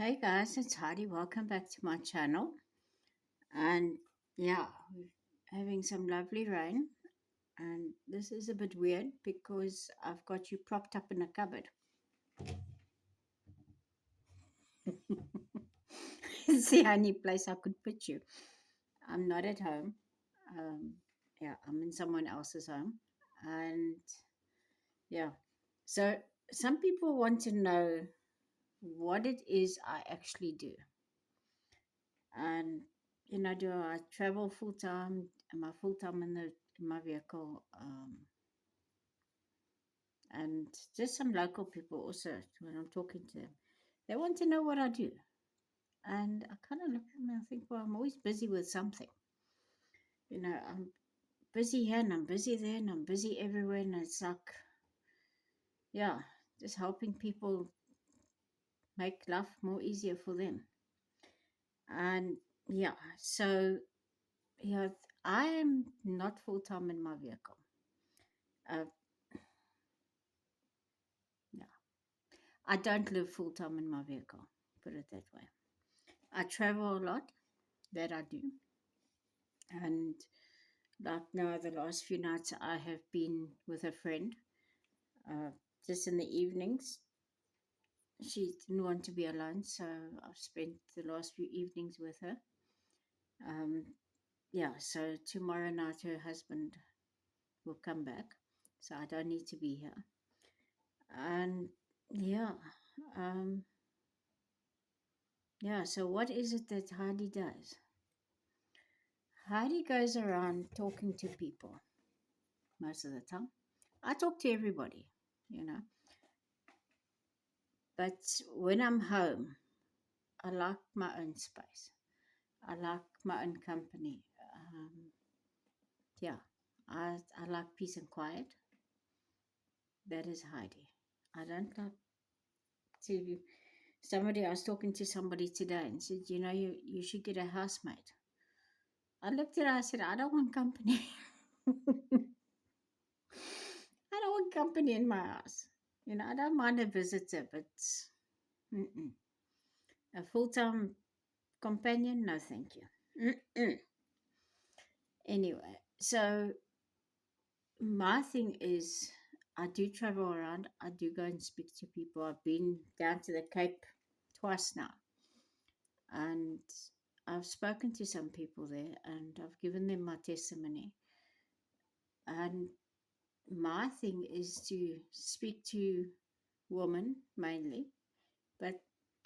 Hey guys, it's Heidi. Welcome back to my channel. And yeah, we're having some lovely rain. And this is a bit weird because I've got you propped up in a cupboard. It's the only place I could put you. I'm not at home. Um, yeah, I'm in someone else's home. And yeah, so some people want to know what it is I actually do. And do I travel full time? Am I full time in my vehicle? And just some local people also when I'm talking to them, they want to know what I do. And I kind of look at them and I think, well, I'm always busy with something. I'm busy here and I'm busy there and I'm busy everywhere, and it's like, yeah, just helping people make life more easier for them. And yeah, so yeah, I am not full time in my vehicle. Uh, yeah. I don't live full time in my vehicle, put it that way. I travel a lot, that I do. And like now, the last few nights, I have been with a friend uh, just in the evenings. She didn't want to be alone, so I've spent the last few evenings with her. Um, yeah, so tomorrow night, her husband will come back, so I don't need to be here. And yeah, um, yeah, so what is it that Heidi does? Heidi goes around talking to people most of the time. I talk to everybody, you know, but when I'm home, I like my own space. I like my own company. Yeah, I like peace and quiet. That is Heidi. I don't like to. Somebody, I was talking to somebody today and said, you should get a housemate. I looked at her, I said, I don't want company. I don't want company in my house. I don't mind a visitor, but mm-mm. A full time companion, no, thank you. Mm-mm. Anyway, so my thing is, I do travel around. I do go and speak to people. I've been down to the Cape twice now, and I've spoken to some people there, and I've given them my testimony. And my thing is to speak to women mainly, but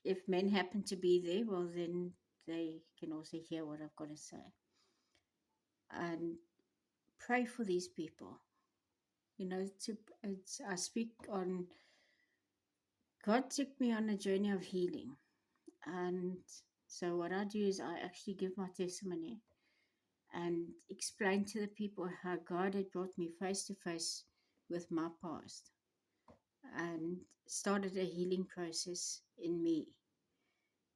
if men happen to be there, well, then they can also hear what I've got to say. And pray for these people. I speak on, God took me on a journey of healing. And so what I do is I actually give my testimony and explain to the people how God had brought me face to face with my past and started a healing process in me.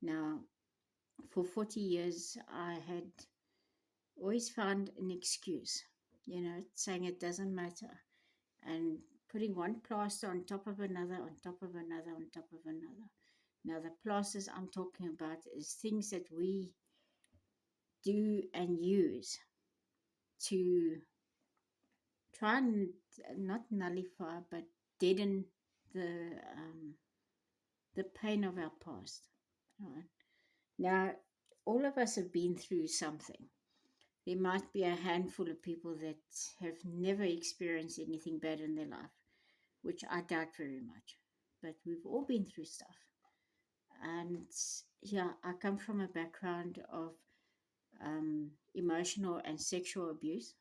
Now, for 40 years, I had always found an excuse, saying it doesn't matter, and putting one plaster on top of another, on top of another, on top of another. Now, the plasters I'm talking about is things that we do and use to try and not nullify, but deaden the um, the pain of our past. Right? Now, all of us have been through something. There might be a handful of people that have never experienced anything bad in their life, which I doubt very much. But we've all been through stuff. And yeah, I come from a background of emotional and sexual abuse,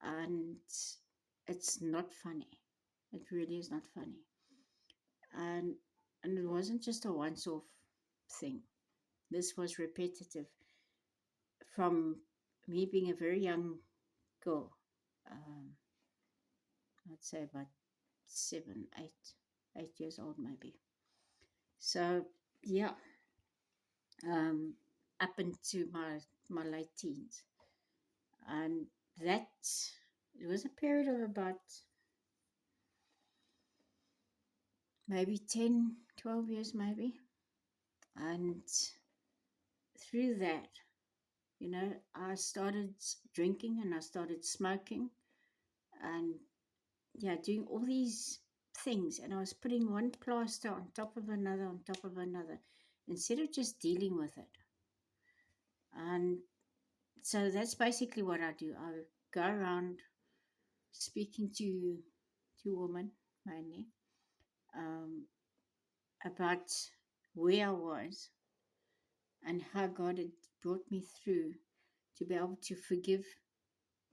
and it's not funny. It really is not funny. And and it wasn't just a once-off thing. This was repetitive from me being a very young girl. Um, I'd say about 8 years old, maybe. So yeah, um, up into my late teens, and that it was a period of about maybe 10, 12 years, maybe. And through that, I started drinking and I started smoking and, yeah, doing all these things. And I was putting one plaster on top of another, on top of another, instead of just dealing with it. And so that's basically what I do. I go around speaking to women mainly, um, about where I was and how God had brought me through to be able to forgive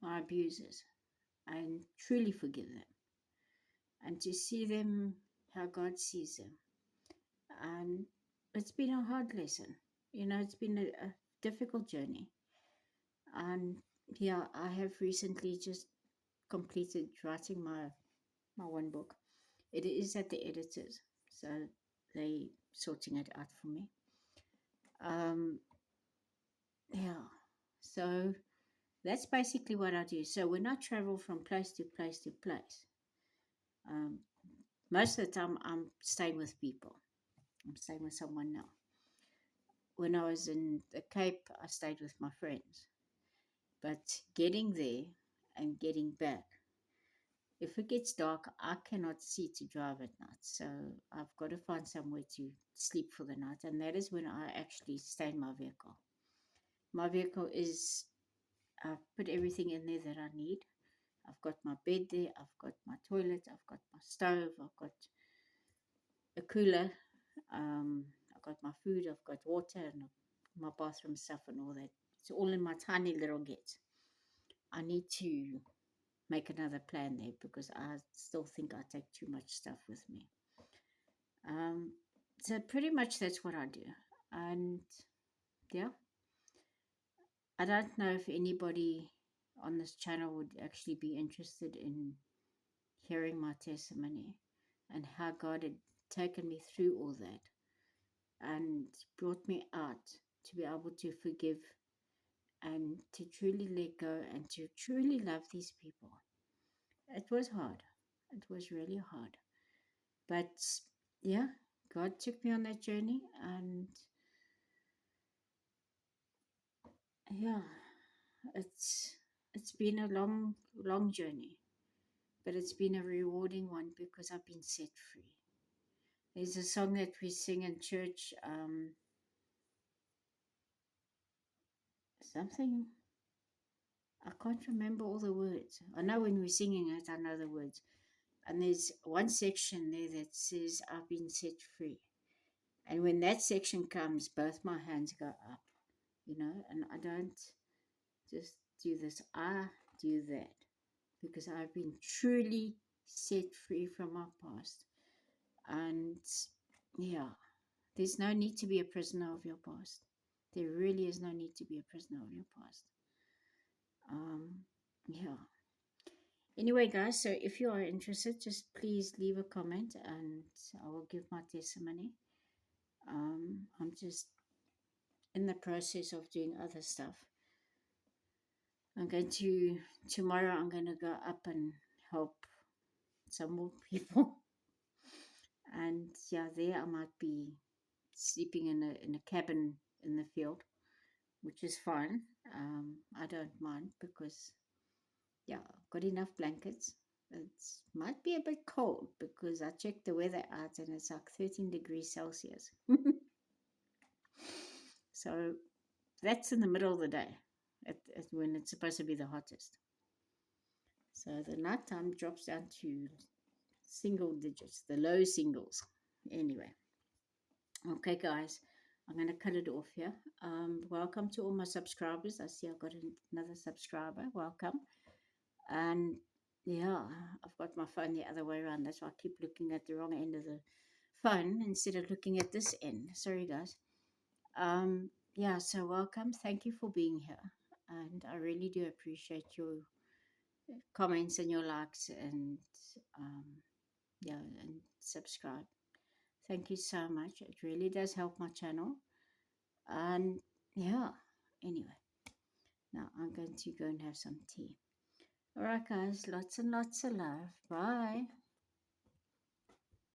my abusers and truly forgive them and to see them how God sees them. And it's been a hard lesson. It's been a difficult journey. And yeah, I have recently just completed writing my one book. It is at the editors, so they sorting it out for me. Yeah, so that's basically what I do. So when I travel from place to place to place, um, most of the time I'm staying with people. I'm staying with someone now. When I was in the Cape, I stayed with my friends. But getting there and getting back, if it gets dark, I cannot see to drive at night. So I've got to find somewhere to sleep for the night. And that is when I actually stay in my vehicle. My vehicle is, I've put everything in there that I need. I've got my bed there, I've got my toilet, I've got my stove, I've got a cooler, I've got my food, I've got water, and my bathroom stuff and all that. It's all in my tiny little get. I need to make another plan there because I still think I take too much stuff with me. Um, so pretty much that's what I do. And yeah, I don't know if anybody on this channel would actually be interested in hearing my testimony and how God had taken me through all that and brought me out to be able to forgive and to truly let go and to truly love these people. It was hard. It was really hard. But yeah, God took me on that journey, and yeah, it's been a long journey, but it's been a rewarding one because I've been set free. There's a song that we sing in church, something, I can't remember all the words. I know when we're singing it, I know the words. And there's one section there that says, I've been set free. And when that section comes, both my hands go up, and I don't just do this, I do that because I've been truly set free from my past. And yeah, there's no need to be a prisoner of your past. There really is no need to be a prisoner of your past. Yeah. Anyway, guys, so if you are interested, just please leave a comment and I will give my testimony. I'm just in the process of doing other stuff. Tomorrow I'm going to go up and help some more people. And yeah, there I might be sleeping in a cabin in the field, which is fine. I don't mind because, yeah, I've got enough blankets. It might be a bit cold because I checked the weather out and it's like 13 degrees Celsius. So that's in the middle of the day when it's supposed to be the hottest. So the nighttime drops down to single digits, the low singles. Anyway, okay, guys, I'm going to cut it off here. Welcome to all my subscribers. I see I've got another subscriber. Welcome. And yeah, I've got my phone the other way around. That's why I keep looking at the wrong end of the phone instead of looking at this end. Sorry, guys. Yeah, so welcome. Thank you for being here. And I really do appreciate your comments and your likes and um, yeah, and subscribe. Thank you so much. It really does help my channel. And yeah, anyway, now I'm going to go and have some tea. All right, guys, lots and lots of love. Bye.